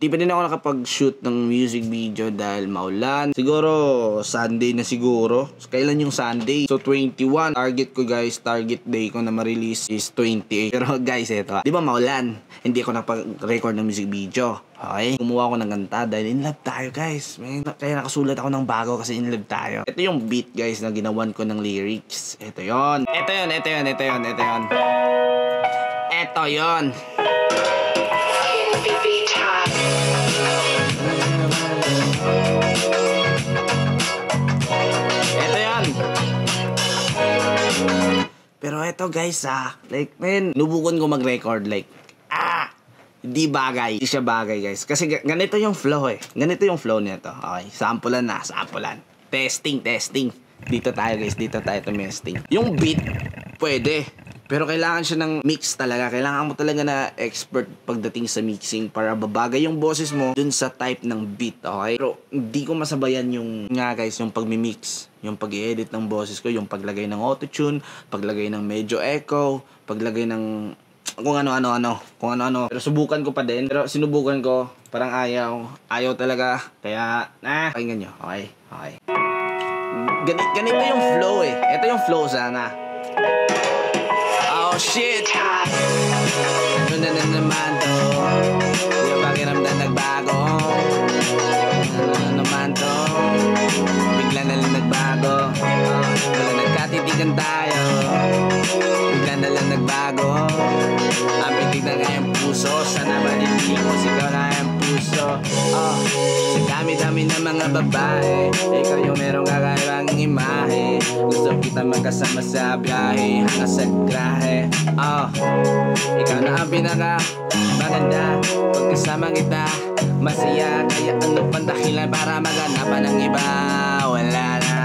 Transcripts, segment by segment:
Di pa din ako nakapag-shoot ng music video dahil maulan. Siguro, Sunday na siguro. Kailan yung Sunday? So, 21. Target ko guys, target day ko na ma-release is 28. Pero guys, eto. Di ba maulan? Hindi ako nakapag-record ng music video. Okay? Kumuha ako ng kanta dahil in love tayo guys. Kaya nakasulat ako ng bago kasi in love tayo. Ito yung beat guys na ginawan ko ng lyrics. Ito yon. Ito yon. Pero eto guys like man, nubukan ko mag-record like hindi bagay. Hindi siya bagay guys. Kasi ganito yung flow Ganito yung flow nito. Okay, sampulan. Testing. Dito tayo guys, dito tayo tumesting. Yung beat, pwede. Pero kailangan siya ng mix talaga. Kailangan mo talaga na expert pagdating sa mixing para babagay yung boses mo dun sa type ng beat, okay? Pero hindi ko masabayan yung guys, yung pagmi-mix, yung pag-i-edit ng boses ko, yung paglagay ng autotune, paglagay ng medyo echo, paglagay ng kung ano-ano. Pero subukan ko pa din. Pero sinubukan ko, parang ayaw talaga. Kaya, pakinggan nyo, okay? Ganito yung flow Ito yung flow sana. Oh shit! Ano na naman to? Yung pakiramdam nagbago. Ano na naman to? Bigla na lang nagbago. Wala nagkatitigan tayo. Bigla na lang nagbago. Ang pitig na nga yung puso. Sana madinig mo sigaw na yung puso. Sa dami-dami ng mga babae, ikaw yung merong kakaibang imahe. Gusto kita magkasama sa biyahe hanggang sa grahe. Ikaw na ang pinaka maganda. Pagkasama kita, masaya. Kaya ano pang dahilan para maganapan ng iba? Wala na.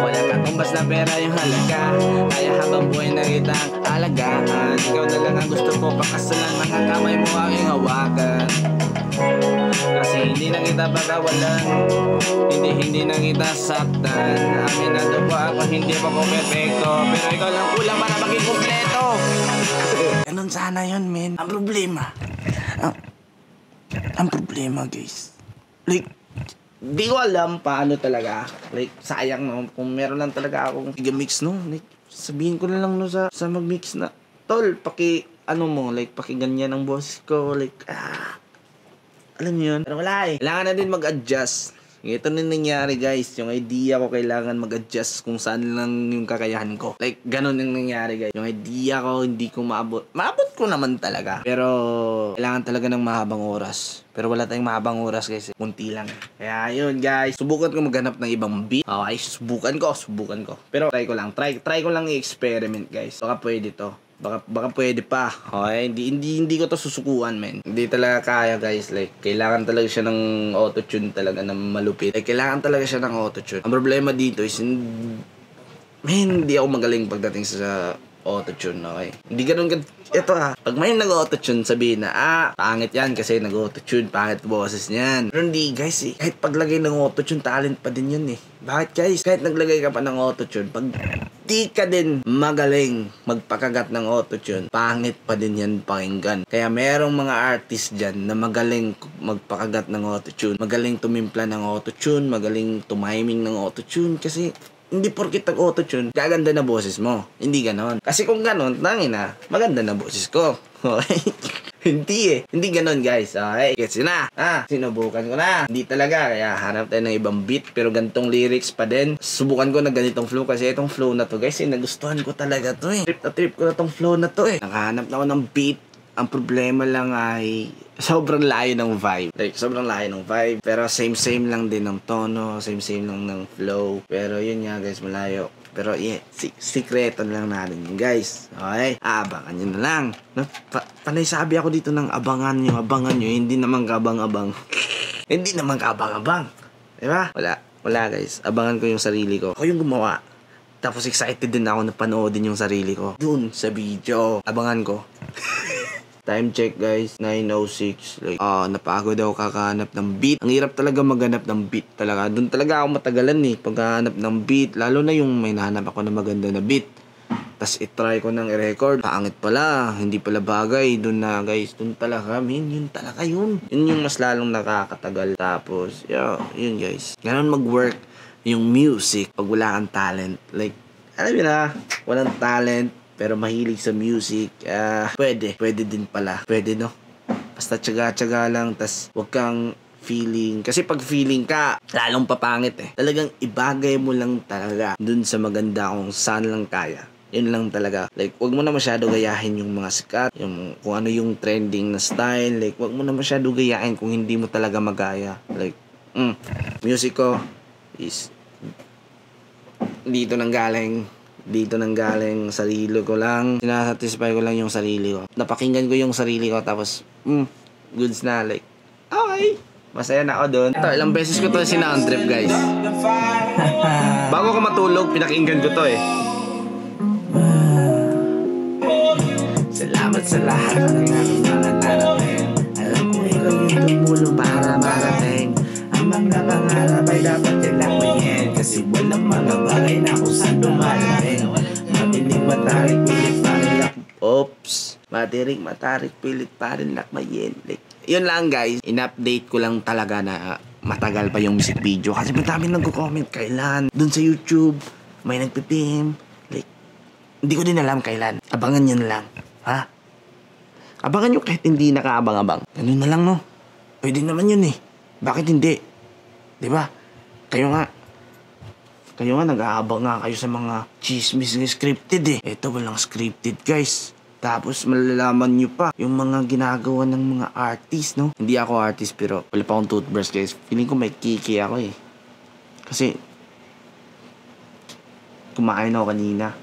Wala kang tumbas na pera yung halaga. Kaya habang buhay na kitang alagaan. Ikaw na lang ang gusto ko pakasalan. Mga kamay mo aking hawakan. Kasi hindi na kita pagawalan. Hindi na kita saktan. Aminado po ako, hindi pa ko perfecto. Pero ikaw lang kulang para maging kompleto. Ganun sana yun, men. Ang problema guys, like di ko alam paano talaga. Like sayang no, kung meron lang talaga akong mix no. Like sabihin ko na lang no sa mag-mix na, tol, pakiganyan ang boss ko. Like alam niyo yun. Pero wala kailangan na din mag-adjust. Ito na nangyari guys, yung idea ko kailangan mag-adjust kung saan lang yung kakayahan ko. Like, ganun yung nangyari guys. Yung idea ko, hindi ko maabot. Maabot ko naman talaga. Pero, kailangan talaga ng mahabang oras. Pero wala tayong mahabang oras guys. Kunti lang. Kaya yun guys, subukan ko maghanap ng ibang beat. Okay, subukan ko. Pero try ko lang i-experiment guys. Baka pwede to. Baka pwede pa. Okay, hindi ko to susukuan, men. Hindi talaga kaya, guys. Like, kailangan talaga siya ng autotune talaga na malupit. Like, kailangan talaga siya ng autotune. Ang problema dito is hindi ako magaling pagdating sa autotune, okay? Hindi ganun ito pag may nag-autotune, sabihin na, pangit yan kasi nag-autotune, pangit boses niyan. Pero hindi guys kahit paglagay ng autotune, talent pa din yun Bakit guys? Kahit naglagay ka pa ng autotune, pag di ka din magaling magpakagat ng autotune, pangit pa din yan pakinggan. Kaya merong mga artist dyan na magaling magpakagat ng autotune, magaling tumimpla ng autotune, magaling tumiming ng autotune, kasi hindi porkit nag-autotune, gaganda na boses mo. Hindi ganon. Kasi kung ganon, tangina, maganda na boses ko. Okay? Hindi ganon guys. Okay? Gets na. Sinubukan ko na. Hindi talaga. Kaya hanap tayo ng ibang beat. Pero gantong lyrics pa din. Subukan ko na ganitong flow. Kasi itong flow na to guys, nagustuhan ko talaga to Trip ko na tong flow na to Nakahanap na ako ng beat. Ang problema lang ay sobrang layo ng vibe. Like, sobrang layo ng vibe. Pero same lang din ng tono. Same lang ng flow. Pero yun nga guys, malayo. Pero sikreto lang natin guys. Okay? Abangan nyo na lang. Panay sabi ako dito ng abangan nyo. Hindi naman kabang-abang. Hindi naman kabang-abang. Diba? Wala guys. Abangan ko yung sarili ko. Ako yung gumawa. Tapos excited din ako na panoodin yung sarili ko dun sa video. Abangan ko. Time check guys, 9:06. Like, napagod ako kakahanap ng beat. Ang hirap talaga maghanap ng beat talaga. Doon talaga ako matagalan paghahanap ng beat. Lalo na yung may nahanap ako na maganda na beat. Tas itry ko ng i-record. Pangit pala. Hindi pala bagay. Doon na guys. Doon talaga. Yun talaga yun. Yun yung mas lalong nakakatagal. Tapos, yun guys. Ganon mag-work yung music pag wala kang talent. Like, alam mo na, walang talent pero mahilig sa music. Pwede din pala. Pwede, no? Basta tsaga-tsaga lang. Tas wag kang feeling. Kasi pag feeling ka, lalong papangit eh. Talagang ibagay mo lang talaga dun sa maganda kung saan lang kaya. Yun lang talaga. Like, wag mo na masyado gayahin yung mga sikat, yung kung ano yung trending na style. Like, wag mo na masyado gayahin kung hindi mo talaga magaya. Like, music ko is dito nang galing. Sarili ko lang. Sinasatisfy ko lang yung sarili ko. Napakinggan ko yung sarili ko. Tapos, goods na. Like, okay. Masaya na ako doon. Ito, ilang beses ko to sinound trip, guys. Bago ko matulog, pinakinggan ko to eh. Salamat sa lahat ng aking mga narating. Alam ko ikaw yung tumulong para marating. Ang mga pangarap ay dapat kailangan. Kasi walang mga bagay na kung saan dumarating. Matinig, matarik, pilit, parin lak. Matirik, pilit, parin lakmayin. Like, yun lang guys, in-update ko lang talaga na matagal pa yung music video. Kasi madami nagko-comment kailan. Dun sa YouTube, may nagpipim. Like, hindi ko din alam kailan. Abangan yun lang. Ha? Abangan nyo kahit hindi nakaabang-abang. Ganun na lang, no? Pwede naman yun eh. Bakit hindi? Diba? Kayo nga, nag-aabang nga kayo sa mga chismis na scripted eh. Ito walang scripted guys. Tapos malalaman nyo pa yung mga ginagawa ng mga artist, no? Hindi ako artist pero wala pa akong toothbrush guys. Feeling ko may kiki ako eh. Kasi kumain ako kanina.